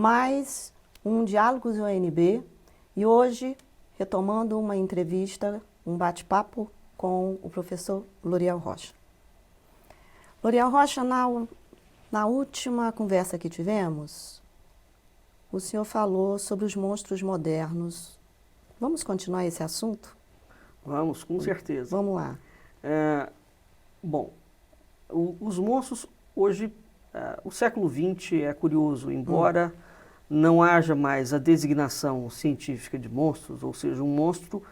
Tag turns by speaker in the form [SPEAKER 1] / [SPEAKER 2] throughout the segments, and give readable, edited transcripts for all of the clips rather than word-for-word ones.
[SPEAKER 1] mais um Diálogos UNB e hoje retomando uma entrevista, um bate-papo com o professor Loriel Rocha. Loriel Rocha, na última conversa que tivemos, o senhor falou sobre os monstros modernos. Vamos continuar esse assunto?
[SPEAKER 2] Vamos, com certeza.
[SPEAKER 1] Vamos lá.
[SPEAKER 2] Bom, os monstros hoje, o século XX é curioso, embora não haja mais a designação científica de monstros, ou seja, um monstro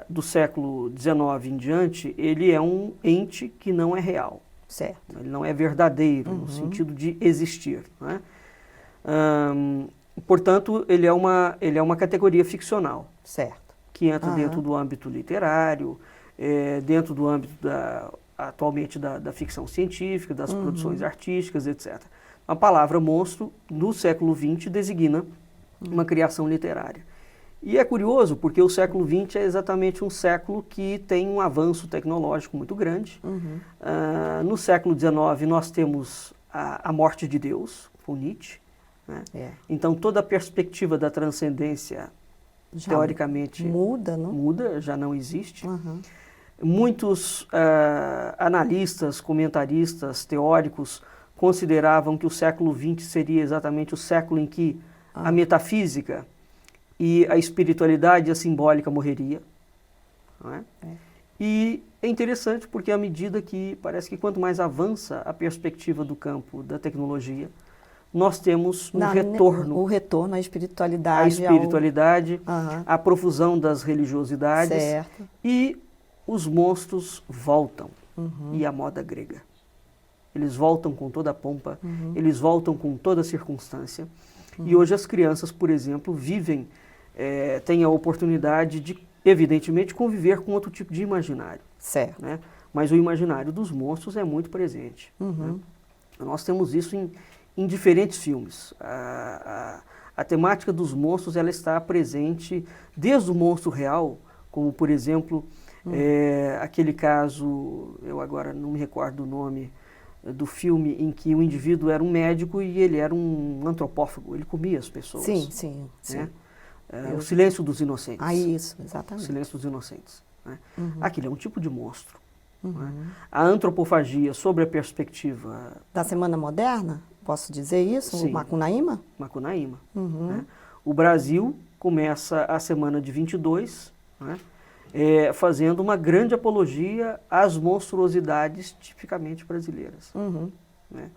[SPEAKER 2] do século XIX em diante, ele é um ente que não é real.
[SPEAKER 1] Certo.
[SPEAKER 2] Ele não é verdadeiro no sentido de existir, né? Portanto, ele é uma categoria ficcional.
[SPEAKER 1] Certo.
[SPEAKER 2] Que entra dentro do âmbito literário, dentro do âmbito atualmente da ficção científica, das produções artísticas, etc. A palavra monstro, no século XX, designa uma criação literária. E é curioso, porque o século XX é exatamente um século que tem um avanço tecnológico muito grande. No século XIX, nós temos a morte de Deus, com Nietzsche, né? Então, toda a perspectiva da transcendência, já teoricamente, muda, já não existe. Muitos analistas, comentaristas, teóricos consideravam que o século XX seria exatamente o século em que a metafísica e a espiritualidade e a simbólica morreria. Não é? E é interessante porque à medida que parece que quanto mais avança a perspectiva do campo da tecnologia, nós temos um retorno.
[SPEAKER 1] O retorno à espiritualidade.
[SPEAKER 2] À espiritualidade, à profusão das religiosidades.
[SPEAKER 1] Certo.
[SPEAKER 2] E os monstros voltam. E a moda grega. Eles voltam com toda a pompa, eles voltam com toda a circunstância. E hoje as crianças, por exemplo, têm a oportunidade de, evidentemente, conviver com outro tipo de imaginário.
[SPEAKER 1] Certo.
[SPEAKER 2] Né? Mas o imaginário dos monstros é muito presente. Né? Nós temos isso em diferentes filmes. A temática dos monstros ela está presente desde o monstro real, como por exemplo, aquele caso, eu agora não me recordo do nome, do filme em que o indivíduo era um médico e ele era um antropófago, ele comia as pessoas.
[SPEAKER 1] Sim.
[SPEAKER 2] Né? O Silêncio dos Inocentes.
[SPEAKER 1] Isso, exatamente.
[SPEAKER 2] O Silêncio dos Inocentes. Né? Aquilo é um tipo de monstro. Né? A antropofagia, sobre a perspectiva...
[SPEAKER 1] Da Semana Moderna? Posso dizer isso?
[SPEAKER 2] Sim.
[SPEAKER 1] O Macunaíma?
[SPEAKER 2] Macunaíma. Né? O Brasil começa a semana de 22, né? Fazendo uma grande apologia às monstruosidades tipicamente brasileiras. Né?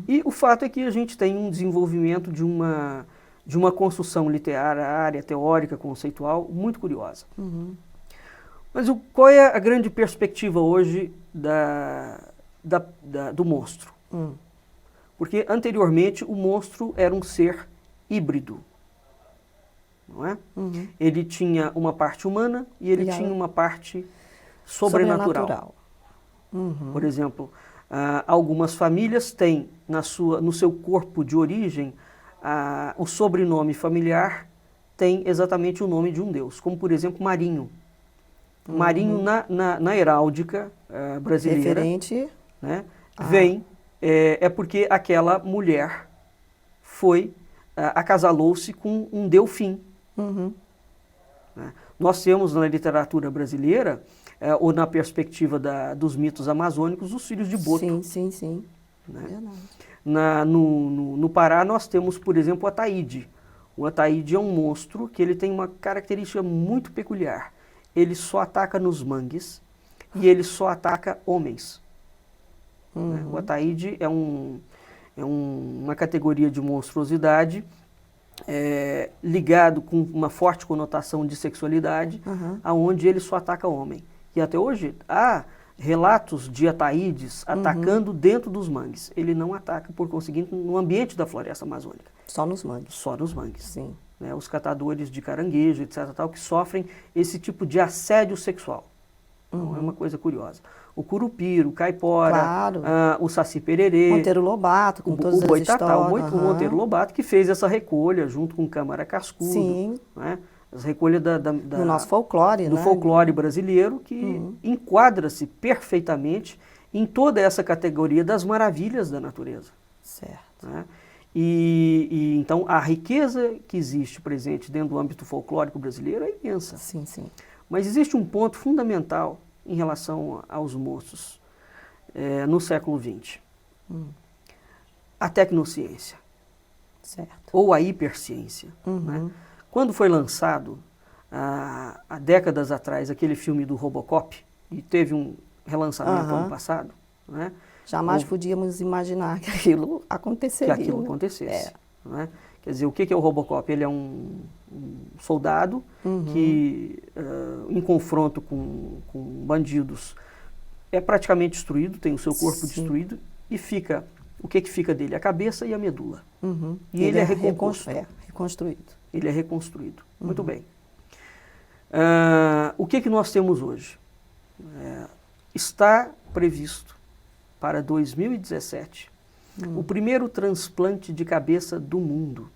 [SPEAKER 2] E o fato é que a gente tem um desenvolvimento de uma construção literária, teórica, conceitual, muito curiosa. Mas qual é a grande perspectiva hoje do monstro? Porque anteriormente o monstro era um ser híbrido, não é? Ele tinha uma parte humana e ele tinha uma parte sobrenatural. Por exemplo, algumas famílias têm no seu corpo de origem o sobrenome familiar tem exatamente o nome de um deus, como por exemplo Marinho. Marinho na heráldica brasileira,
[SPEAKER 1] referente,
[SPEAKER 2] né, vem... porque aquela mulher acasalou-se com um Delfim. Né? Nós temos na literatura brasileira, ou na perspectiva dos mitos amazônicos, os filhos de Boto.
[SPEAKER 1] Sim.
[SPEAKER 2] Né?
[SPEAKER 1] Verdade.
[SPEAKER 2] No Pará nós temos, por exemplo, o Ataíde. O Ataíde é um monstro que ele tem uma característica muito peculiar. Ele só ataca nos mangues e ele só ataca homens. O Ataíde é uma categoria de monstruosidade ligado com uma forte conotação de sexualidade, aonde ele só ataca homem. E até hoje há relatos de Ataídes atacando dentro dos mangues. Ele não ataca, por conseguinte, no ambiente da floresta amazônica.
[SPEAKER 1] Só nos mangues.
[SPEAKER 2] Só nos mangues.
[SPEAKER 1] Sim.
[SPEAKER 2] Né, os catadores de caranguejo, etc., que sofrem esse tipo de assédio sexual. Então, é uma coisa curiosa. O curupira, o caipora,
[SPEAKER 1] claro.
[SPEAKER 2] O saci-pererê,
[SPEAKER 1] Monteiro Lobato, com todas
[SPEAKER 2] o boitatá,
[SPEAKER 1] as histórias.
[SPEAKER 2] O Monteiro Lobato, que fez essa recolha junto com o Câmara Cascudo.
[SPEAKER 1] Sim.
[SPEAKER 2] Né, as recolhas
[SPEAKER 1] do nosso folclore,
[SPEAKER 2] do folclore brasileiro, que enquadra-se perfeitamente em toda essa categoria das maravilhas da natureza.
[SPEAKER 1] Certo.
[SPEAKER 2] Né? Então a riqueza que existe presente dentro do âmbito folclórico brasileiro é imensa.
[SPEAKER 1] Sim, sim.
[SPEAKER 2] Mas existe um ponto fundamental em relação aos monstros no século XX. A tecnociência,
[SPEAKER 1] Certo.
[SPEAKER 2] ou a hiperciência. Né? Quando foi lançado, há décadas atrás, aquele filme do Robocop, e teve um relançamento ano passado, né?
[SPEAKER 1] Jamais podíamos imaginar que aquilo aconteceria.
[SPEAKER 2] Que aquilo
[SPEAKER 1] né?
[SPEAKER 2] acontecesse. Né? Quer dizer, o que é o Robocop? Ele é um soldado que, em confronto com bandidos, é praticamente destruído, tem o seu corpo destruído, e fica, o que fica dele? A cabeça e a medula. E ele é recomposto.
[SPEAKER 1] Reconstruído.
[SPEAKER 2] Ele é reconstruído. Muito bem. O que nós temos hoje? Está previsto para 2017 o primeiro transplante de cabeça do mundo.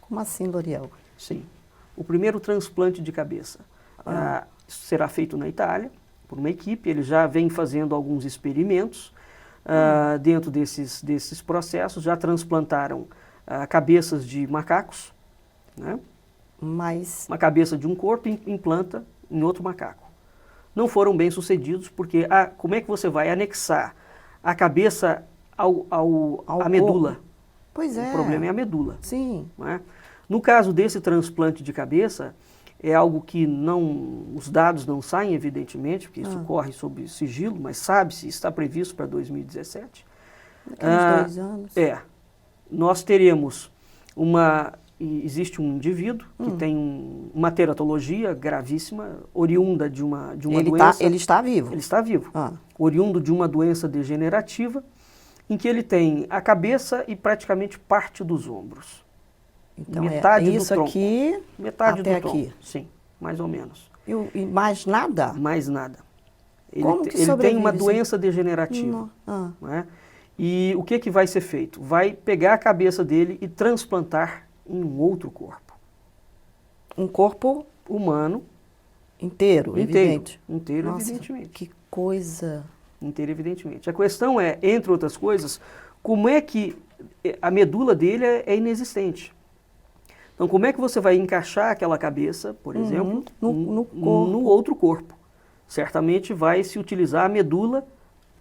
[SPEAKER 1] Como assim, Loriel?
[SPEAKER 2] Sim. O primeiro transplante de cabeça. Será feito na Itália, por uma equipe. Eles já vêm fazendo alguns experimentos dentro desses processos. Já transplantaram cabeças de macacos, né?
[SPEAKER 1] Mas...
[SPEAKER 2] Uma cabeça de um corpo implanta em outro macaco. Não foram bem sucedidos porque como é que você vai anexar a cabeça à medula?
[SPEAKER 1] Pois é.
[SPEAKER 2] O problema é a medula.
[SPEAKER 1] Sim.
[SPEAKER 2] Não é? No caso desse transplante de cabeça, é algo que os dados não saem, evidentemente, porque isso corre sob sigilo, mas sabe-se, está previsto para 2017.
[SPEAKER 1] Daqui a uns 2 anos.
[SPEAKER 2] Nós teremos existe um indivíduo que tem uma teratologia gravíssima, oriunda de uma doença.
[SPEAKER 1] Ele está vivo?
[SPEAKER 2] Ele está vivo. Oriundo de uma doença degenerativa, em que ele tem a cabeça e praticamente parte dos ombros.
[SPEAKER 1] Então
[SPEAKER 2] metade
[SPEAKER 1] isso
[SPEAKER 2] do tronco.
[SPEAKER 1] Aqui
[SPEAKER 2] metade
[SPEAKER 1] até
[SPEAKER 2] do tronco.
[SPEAKER 1] Aqui.
[SPEAKER 2] Sim, mais ou menos.
[SPEAKER 1] E mais nada?
[SPEAKER 2] Mais nada.
[SPEAKER 1] Como que
[SPEAKER 2] ele tem uma
[SPEAKER 1] sobrevive,
[SPEAKER 2] doença degenerativa.
[SPEAKER 1] Não.
[SPEAKER 2] Não é? E o que vai ser feito? Vai pegar a cabeça dele e transplantar em um outro corpo.
[SPEAKER 1] Um corpo
[SPEAKER 2] humano.
[SPEAKER 1] Inteiro, evidente.
[SPEAKER 2] Inteiro,
[SPEAKER 1] Nossa,
[SPEAKER 2] evidentemente.
[SPEAKER 1] Que coisa.
[SPEAKER 2] Inteiro, evidentemente. A questão é, entre outras coisas, como é que a medula dele é inexistente. Então, como é que você vai encaixar aquela cabeça, por exemplo, no outro corpo? Certamente vai se utilizar a medula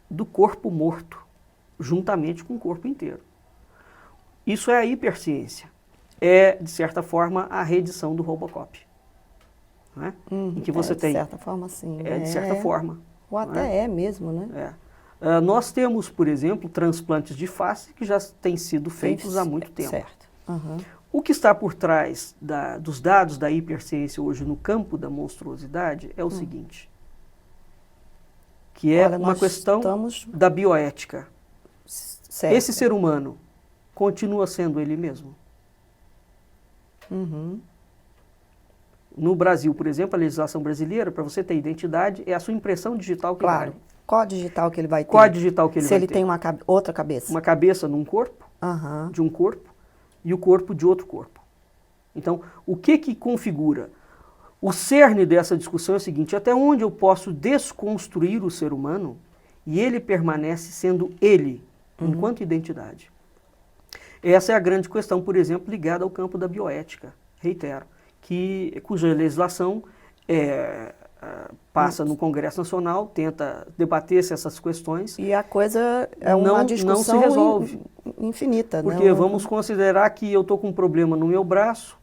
[SPEAKER 2] do corpo morto, juntamente com o corpo inteiro. Isso é a hiperciência. É, de certa forma, a reedição do Robocop. Não é? Em que você tem...
[SPEAKER 1] De certa forma, sim.
[SPEAKER 2] De certa forma.
[SPEAKER 1] Ou até mesmo, né?
[SPEAKER 2] Nós temos, por exemplo, transplantes de face que já têm sido feitos há muito tempo.
[SPEAKER 1] Certo.
[SPEAKER 2] O que está por trás dos dados da hiperciência hoje no campo da monstruosidade é o seguinte, que é uma questão da bioética.
[SPEAKER 1] Certo.
[SPEAKER 2] Esse ser humano continua sendo ele mesmo? No Brasil, por exemplo, a legislação brasileira, para você ter identidade, é a sua impressão digital que vale.
[SPEAKER 1] Qual digital que ele vai ter?
[SPEAKER 2] Qual digital que ele vai ter?
[SPEAKER 1] Se ele tem outra cabeça.
[SPEAKER 2] Uma cabeça num corpo, de um corpo, e o corpo de outro corpo. Então, o que configura? O cerne dessa discussão é o seguinte, até onde eu posso desconstruir o ser humano e ele permanece sendo ele, enquanto identidade? Essa é a grande questão, por exemplo, ligada ao campo da bioética, reitero, cuja legislação passa no Congresso Nacional, tenta debater-se essas questões.
[SPEAKER 1] E a coisa é uma discussão
[SPEAKER 2] não se resolve.
[SPEAKER 1] Infinita.
[SPEAKER 2] Porque vamos considerar que eu estou com um problema no meu braço,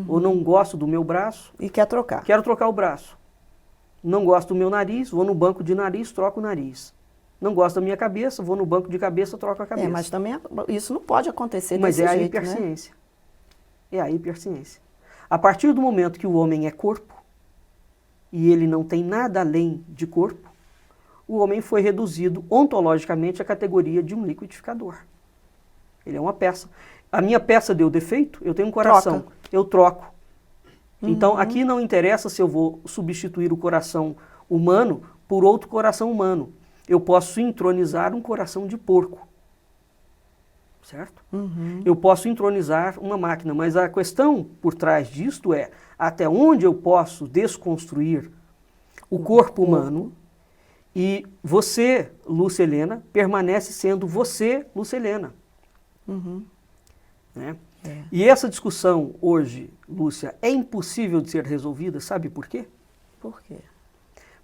[SPEAKER 2] ou não gosto do meu braço.
[SPEAKER 1] E quer trocar.
[SPEAKER 2] Quero trocar o braço. Não gosto do meu nariz, vou no banco de nariz, troco o nariz. Não gosto da minha cabeça, vou no banco de cabeça, troco a cabeça.
[SPEAKER 1] Mas também isso não pode acontecer
[SPEAKER 2] desse jeito,
[SPEAKER 1] né?
[SPEAKER 2] Mas é a hiperciência. É a hiperciência. A partir do momento que o homem é corpo, e ele não tem nada além de corpo, o homem foi reduzido ontologicamente à categoria de um liquidificador. Ele é uma peça. A minha peça deu defeito, eu tenho um coração, eu troco. Então, aqui não interessa se eu vou substituir o coração humano por outro coração humano. Eu posso entronizar um coração de porco. Certo? Eu posso entronizar uma máquina, mas a questão por trás disto é até onde eu posso desconstruir o corpo humano e você, Lúcia Helena, permanece sendo você, Lúcia Helena. né?
[SPEAKER 1] É.
[SPEAKER 2] E essa discussão hoje, Lúcia, é impossível de ser resolvida, sabe por quê?
[SPEAKER 1] Por quê?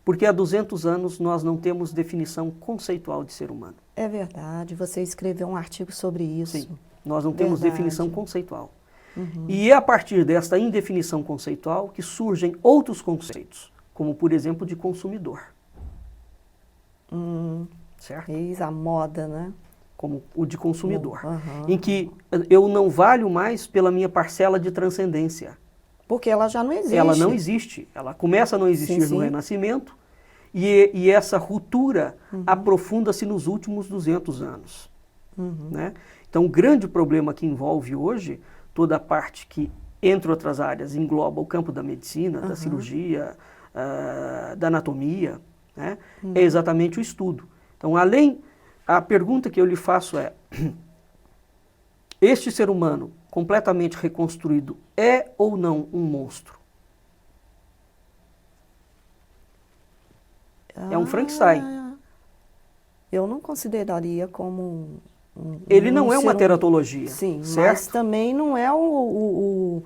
[SPEAKER 2] Porque há 200 anos nós não temos definição conceitual de ser humano.
[SPEAKER 1] É verdade, você escreveu um artigo sobre isso.
[SPEAKER 2] Sim, nós não temos
[SPEAKER 1] Verdade.
[SPEAKER 2] definição conceitutal.
[SPEAKER 1] Uhum.
[SPEAKER 2] E é a partir desta indefinição conceitual que surgem outros conceitos, como, por exemplo, de consumidor. Certo?
[SPEAKER 1] Eis a moda, né?
[SPEAKER 2] Como o de consumidor,
[SPEAKER 1] Uhum.
[SPEAKER 2] em que eu não valho mais pela minha parcela de transcendência.
[SPEAKER 1] Porque ela já não existe.
[SPEAKER 2] Ela não existe, ela começa a não existir
[SPEAKER 1] Sim,
[SPEAKER 2] no
[SPEAKER 1] sim.
[SPEAKER 2] Renascimento e essa ruptura aprofunda-se nos últimos 200 anos. Né? Então, o grande problema que envolve hoje, toda a parte que, entre outras áreas, engloba o campo da medicina, da cirurgia, da anatomia, né? É exatamente o estudo. Então, a pergunta que eu lhe faço é, este ser humano completamente reconstruído é ou não um monstro? É um Frankenstein.
[SPEAKER 1] Eu não consideraria como
[SPEAKER 2] Ele não é
[SPEAKER 1] ser
[SPEAKER 2] uma teratologia,
[SPEAKER 1] Sim,
[SPEAKER 2] certo?
[SPEAKER 1] mas também não é o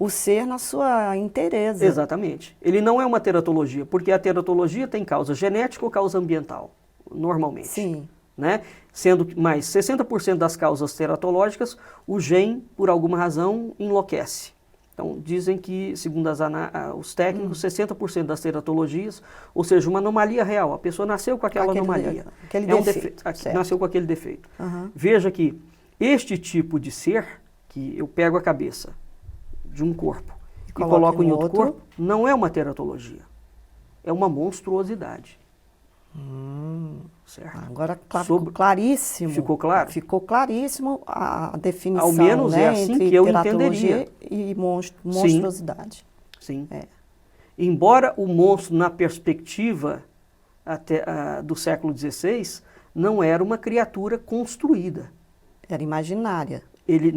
[SPEAKER 1] ser na sua inteireza.
[SPEAKER 2] Exatamente. Ele não é uma teratologia, porque a teratologia tem causa genética ou causa ambiental, normalmente.
[SPEAKER 1] Sim.
[SPEAKER 2] Né? Sendo que mais 60% das causas teratológicas, o gene, por alguma razão, enlouquece. Então, dizem que, segundo os técnicos, 60% das teratologias, ou seja, uma anomalia real, a pessoa nasceu com aquela anomalia.
[SPEAKER 1] Aquele
[SPEAKER 2] É um
[SPEAKER 1] defeito.
[SPEAKER 2] nasceu com aquele defeito.
[SPEAKER 1] Uhum.
[SPEAKER 2] Veja que este tipo de ser, que eu pego a cabeça de um corpo e coloco em outro corpo, não é uma teratologia. É uma monstruosidade. Certo?
[SPEAKER 1] Agora, claríssimo.
[SPEAKER 2] Ficou claro?
[SPEAKER 1] Ficou claríssimo a definição,
[SPEAKER 2] Ao menos
[SPEAKER 1] né,
[SPEAKER 2] é assim
[SPEAKER 1] entre
[SPEAKER 2] que eu
[SPEAKER 1] teratologia
[SPEAKER 2] entenderia.
[SPEAKER 1] e monstruosidade.
[SPEAKER 2] Sim.
[SPEAKER 1] É.
[SPEAKER 2] Embora o monstro, na perspectiva do século XVI, não era uma criatura construída.
[SPEAKER 1] Era imaginária.
[SPEAKER 2] Ele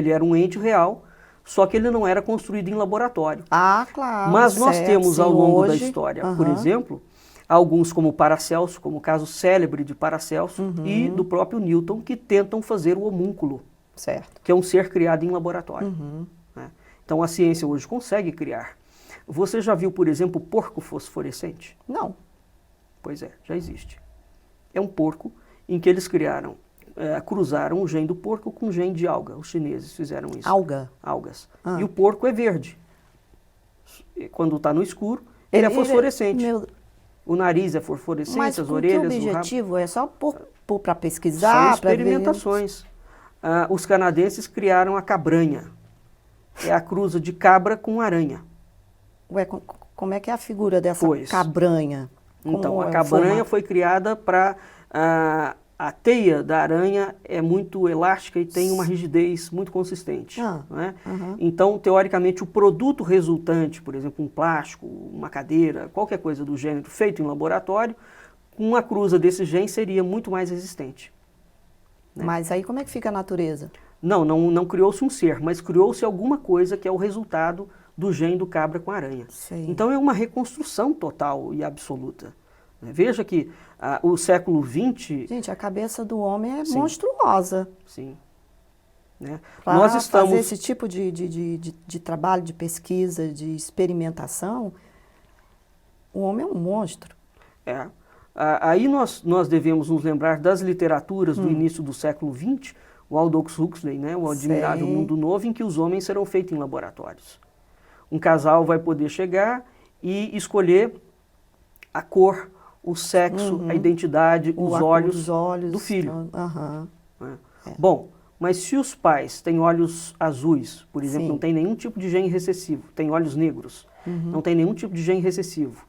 [SPEAKER 2] era um ente real, só que ele não era construído em laboratório.
[SPEAKER 1] Ah, claro.
[SPEAKER 2] Mas nós
[SPEAKER 1] certo,
[SPEAKER 2] temos
[SPEAKER 1] sim,
[SPEAKER 2] ao longo da
[SPEAKER 1] hoje,
[SPEAKER 2] história, por exemplo, alguns como Paracelso, como o caso célebre de Paracelso e do próprio Newton, que tentam fazer o homúnculo,
[SPEAKER 1] certo.
[SPEAKER 2] que é um ser criado em laboratório. Né? Então a ciência hoje consegue criar. Você já viu, por exemplo, porco fosforescente?
[SPEAKER 1] Não.
[SPEAKER 2] Pois é, já existe. É um porco em que eles cruzaram o gene do porco com o gene de alga. Os chineses fizeram isso. Algas. E o porco é verde. Quando está no escuro, ele é fosforescente. O nariz é fosforescente,
[SPEAKER 1] mas
[SPEAKER 2] as orelhas,
[SPEAKER 1] que objetivo? É só para
[SPEAKER 2] São
[SPEAKER 1] pesquisar?
[SPEAKER 2] experimentações. Os canadenses criaram a cabranha. É a cruza de cabra com aranha.
[SPEAKER 1] Ué, como é que é a figura dessa cabranha?
[SPEAKER 2] Então, a cabranha foi criada para... A teia da aranha é muito elástica e tem uma rigidez muito consistente. Né? Então, teoricamente, o produto resultante, por exemplo, um plástico, uma cadeira, qualquer coisa do gênero feito em laboratório, com uma cruza desse gene seria muito mais resistente. Né?
[SPEAKER 1] Mas aí como é que fica a natureza?
[SPEAKER 2] Não criou-se um ser, mas criou-se alguma coisa que é o resultado do gene do cabra com a aranha.
[SPEAKER 1] Sim.
[SPEAKER 2] Então, é uma reconstrução total e absoluta. Veja que o século XX...
[SPEAKER 1] Gente, a cabeça do homem é
[SPEAKER 2] Sim.
[SPEAKER 1] monstruosa.
[SPEAKER 2] Sim. Né?
[SPEAKER 1] Para
[SPEAKER 2] Nós estamos...
[SPEAKER 1] fazer esse tipo de trabalho, de pesquisa, de experimentação, o homem é um monstro.
[SPEAKER 2] Aí nós devemos nos lembrar das literaturas do início do século XX, o Aldous Huxley, né? O Admirável Mundo Novo, em que os homens serão feitos em laboratórios. Um casal vai poder chegar e escolher a cor, o sexo, a identidade, os olhos do filho. Né? Bom, mas se os pais têm olhos azuis, por exemplo, não tem nenhum tipo de gene recessivo, tem olhos negros, não tem nenhum tipo de gene recessivo,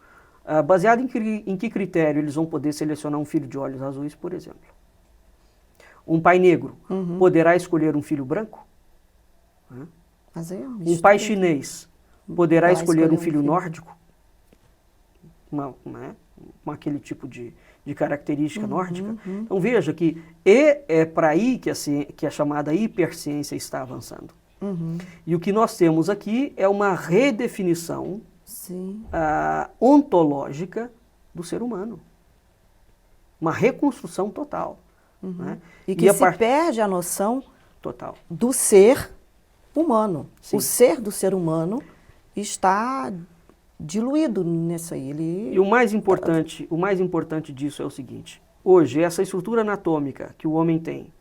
[SPEAKER 2] baseado em que critério eles vão poder selecionar um filho de olhos azuis, por exemplo? Um pai negro poderá escolher um filho branco?
[SPEAKER 1] Mas
[SPEAKER 2] um pai chinês poderá escolher um filho nórdico? Com aquele tipo de característica nórdica. Então veja que é para aí que a chamada hiperciência está avançando. E o que nós temos aqui é uma redefinição ontológica do ser humano. Uma reconstrução total. Né?
[SPEAKER 1] E que se perde a noção
[SPEAKER 2] Total.
[SPEAKER 1] do ser humano.
[SPEAKER 2] Sim.
[SPEAKER 1] O ser do ser humano está diluído nisso aí.
[SPEAKER 2] E o mais importante disso é o seguinte: hoje, essa estrutura anatômica que o homem tem,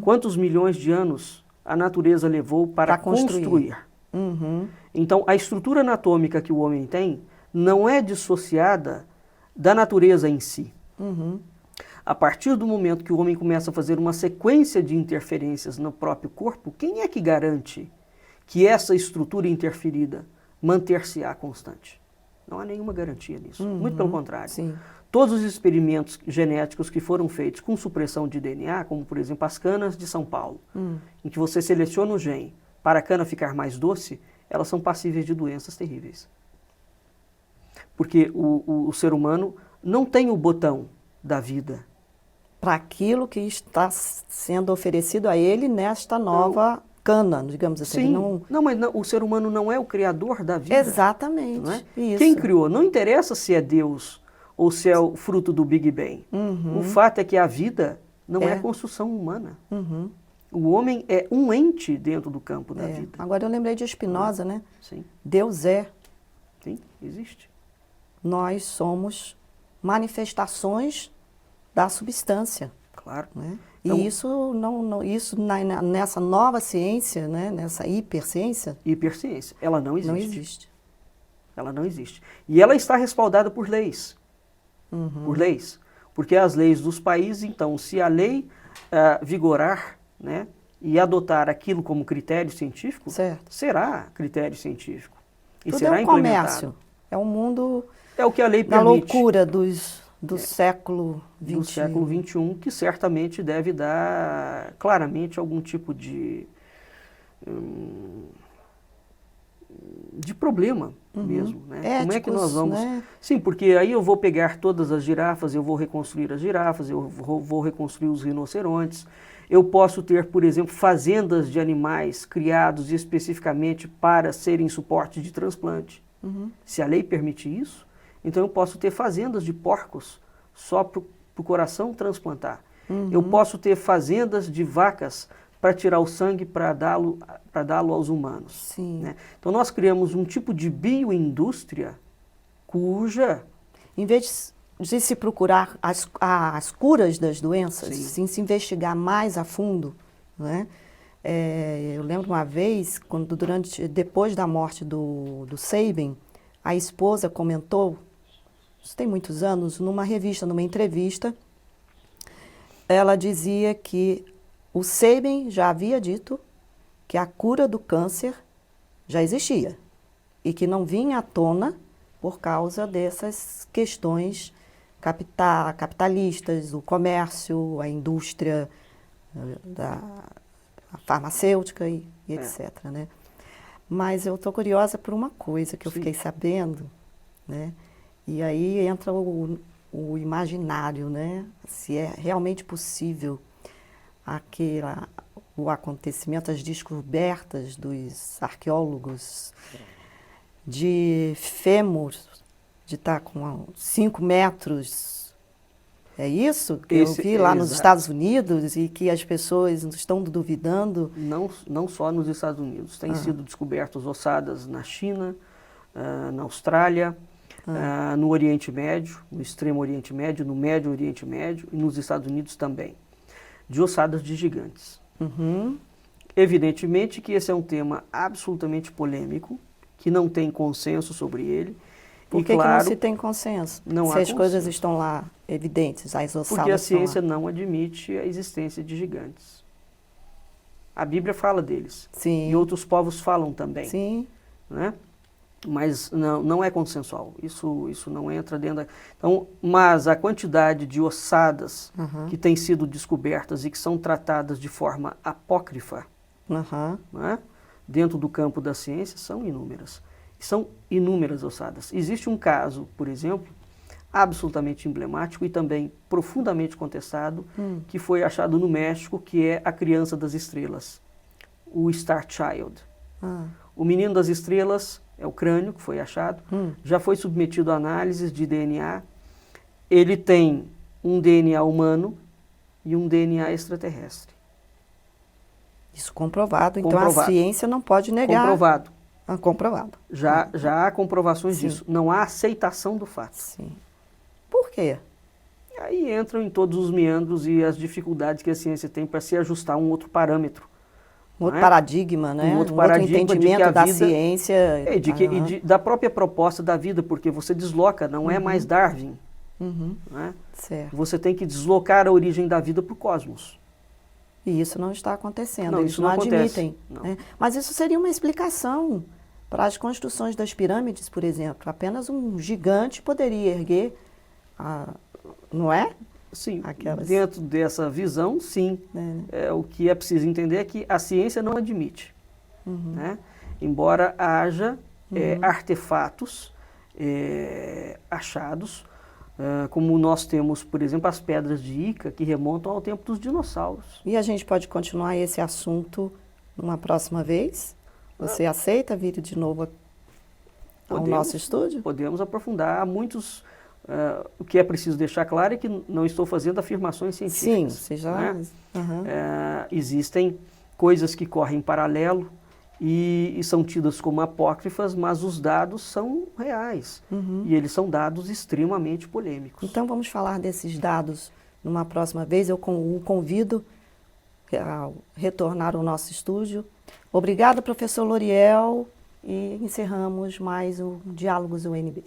[SPEAKER 2] quantos milhões de anos a natureza levou para
[SPEAKER 1] Pra construir.
[SPEAKER 2] construir?
[SPEAKER 1] Uhum.
[SPEAKER 2] Então, a estrutura anatômica que o homem tem não é dissociada da natureza em si.
[SPEAKER 1] Uhum.
[SPEAKER 2] A partir do momento que o homem começa a fazer uma sequência de interferências no próprio corpo, quem é que garante que essa estrutura interferida manter-se-á constante? Não há nenhuma garantia nisso. Muito pelo contrário.
[SPEAKER 1] Sim.
[SPEAKER 2] Todos os experimentos genéticos que foram feitos com supressão de DNA, como por exemplo as canas de São Paulo, em que você seleciona o gene para a cana ficar mais doce, elas são passíveis de doenças terríveis. Porque o ser humano não tem o botão da vida.
[SPEAKER 1] Para aquilo que está sendo oferecido a ele nesta nova cana, digamos assim.
[SPEAKER 2] Sim,
[SPEAKER 1] Ele
[SPEAKER 2] mas o ser humano não é o criador da vida.
[SPEAKER 1] Exatamente.
[SPEAKER 2] Não é?
[SPEAKER 1] Isso.
[SPEAKER 2] Quem criou? Não interessa se é Deus ou se é o fruto do Big Bang. O fato é que a vida não é construção humana.
[SPEAKER 1] Uhum.
[SPEAKER 2] O homem é um ente dentro do campo da vida.
[SPEAKER 1] Agora eu lembrei de Spinoza, né?
[SPEAKER 2] Sim,
[SPEAKER 1] Deus é,
[SPEAKER 2] sim, existe.
[SPEAKER 1] nós somos manifestações da substância.
[SPEAKER 2] Claro.
[SPEAKER 1] Né?
[SPEAKER 2] Então,
[SPEAKER 1] e isso nessa nova ciência, né? Nessa hiperciência,
[SPEAKER 2] hiperciência, ela não existe.
[SPEAKER 1] não existe.
[SPEAKER 2] Ela não existe. E ela está respaldada por leis. Por leis. Porque as leis dos países, então, se a lei vigorar, né, e adotar aquilo como critério científico,
[SPEAKER 1] Certo.
[SPEAKER 2] será critério científico. E
[SPEAKER 1] Tudo
[SPEAKER 2] será
[SPEAKER 1] é um
[SPEAKER 2] implementado.
[SPEAKER 1] comércio. É um mundo
[SPEAKER 2] É o que a lei
[SPEAKER 1] da
[SPEAKER 2] permite.
[SPEAKER 1] loucura do século XXI.
[SPEAKER 2] Do século XXI, que certamente deve dar claramente algum tipo de problema mesmo. Né?
[SPEAKER 1] Éticos,
[SPEAKER 2] como é que nós vamos...
[SPEAKER 1] né?
[SPEAKER 2] Sim, porque aí eu vou pegar todas as girafas, eu vou reconstruir as girafas, eu vou reconstruir os rinocerontes. Eu posso ter, por exemplo, fazendas de animais criados especificamente para serem suporte de transplante. Se a lei permite isso, então eu posso ter fazendas de porcos só para o coração transplantar. Eu posso ter fazendas de vacas para tirar o sangue para dá-lo aos humanos.
[SPEAKER 1] Sim.
[SPEAKER 2] Né? Então nós criamos um tipo de bioindústria cuja...
[SPEAKER 1] Em vez de se procurar as curas das doenças,
[SPEAKER 2] Sim.
[SPEAKER 1] se investigar mais a fundo, né? Eu lembro uma vez, depois da morte do Sabin, a esposa comentou, isso tem muitos anos, numa entrevista, ela dizia que o Sabin já havia dito que a cura do câncer já existia e que não vinha à tona por causa dessas questões capitalistas, o comércio, a indústria a farmacêutica e etc. Né? Mas eu estou curiosa por uma coisa que eu fiquei sabendo, né? E aí entra o imaginário, né? Se é realmente possível o acontecimento, as descobertas dos arqueólogos de fêmur, de estar com 5 metros. É isso que eu vi lá nos Estados Unidos e que as pessoas estão duvidando?
[SPEAKER 2] Não só nos Estados Unidos. Têm sido descobertas ossadas na China, na Austrália, no Oriente Médio, no Extremo Oriente Médio, no Médio Oriente Médio e nos Estados Unidos também, de ossadas de gigantes. Evidentemente que esse é um tema absolutamente polêmico, que não tem consenso sobre ele.
[SPEAKER 1] Por que não se tem consenso?
[SPEAKER 2] Não há
[SPEAKER 1] se as
[SPEAKER 2] consenso.
[SPEAKER 1] coisas estão lá evidentes, as ossadas
[SPEAKER 2] Porque a ciência
[SPEAKER 1] estão lá.
[SPEAKER 2] não admite a existência de gigantes. A Bíblia fala deles.
[SPEAKER 1] Sim.
[SPEAKER 2] E outros povos falam também.
[SPEAKER 1] Sim.
[SPEAKER 2] Né? Mas não é consensual. Isso não entra dentro da... Então, mas a quantidade de ossadas que têm sido descobertas e que são tratadas de forma apócrifa, né? Dentro do campo da ciência são inúmeras. São inúmeras ossadas. Existe um caso, por exemplo, absolutamente emblemático e também profundamente contestado, que foi achado no México, que é a criança das estrelas, o Star Child. O menino das estrelas é o crânio que foi achado, já foi submetido a análises de DNA. Ele tem um DNA humano e um DNA extraterrestre.
[SPEAKER 1] Isso comprovado. Então
[SPEAKER 2] Comprovado.
[SPEAKER 1] a ciência não pode negar.
[SPEAKER 2] Comprovado.
[SPEAKER 1] Comprovado.
[SPEAKER 2] Já há comprovações
[SPEAKER 1] Sim.
[SPEAKER 2] disso. Não há aceitação do fato.
[SPEAKER 1] Sim. Por quê?
[SPEAKER 2] Aí entram em todos os meandros e as dificuldades que a ciência tem para se ajustar a um outro parâmetro.
[SPEAKER 1] Um outro
[SPEAKER 2] não é?
[SPEAKER 1] paradigma, né?
[SPEAKER 2] Um outro
[SPEAKER 1] outro
[SPEAKER 2] paradigma de que
[SPEAKER 1] entendimento
[SPEAKER 2] a
[SPEAKER 1] da
[SPEAKER 2] vida-
[SPEAKER 1] ciência.
[SPEAKER 2] Da própria proposta da vida, porque você desloca, não é mais Darwin.
[SPEAKER 1] Uhum.
[SPEAKER 2] Não é?
[SPEAKER 1] Certo.
[SPEAKER 2] Você tem que deslocar a origem da vida para o cosmos.
[SPEAKER 1] E isso não está acontecendo,
[SPEAKER 2] Não,
[SPEAKER 1] eles
[SPEAKER 2] isso
[SPEAKER 1] não
[SPEAKER 2] não acontece.
[SPEAKER 1] admitem.
[SPEAKER 2] Não.
[SPEAKER 1] Né? Mas isso seria uma explicação para as construções das pirâmides, por exemplo. Apenas um gigante poderia erguer, não é?
[SPEAKER 2] Sim,
[SPEAKER 1] Aquelas-
[SPEAKER 2] dentro dessa visão, sim. O que é preciso entender é que a ciência não admite. Né? Embora haja artefatos achados, como nós temos, por exemplo, as pedras de Ica, que remontam ao tempo dos dinossauros.
[SPEAKER 1] E a gente pode continuar esse assunto numa próxima vez? Você aceita vir de novo ao
[SPEAKER 2] Podemos.
[SPEAKER 1] nosso estúdio?
[SPEAKER 2] Podemos aprofundar. Há muitos. O que é preciso deixar claro é que não estou fazendo afirmações
[SPEAKER 1] Sim,
[SPEAKER 2] científicas.
[SPEAKER 1] você já.
[SPEAKER 2] Né?
[SPEAKER 1] Aham.
[SPEAKER 2] Existem coisas que correm em paralelo e são tidas como apócrifas, mas os dados são reais. E eles são dados extremamente polêmicos.
[SPEAKER 1] Então vamos falar desses dados numa próxima vez. Eu o convido a retornar ao nosso estúdio. Obrigada, professor Loriel, e encerramos mais o Diálogos UNB.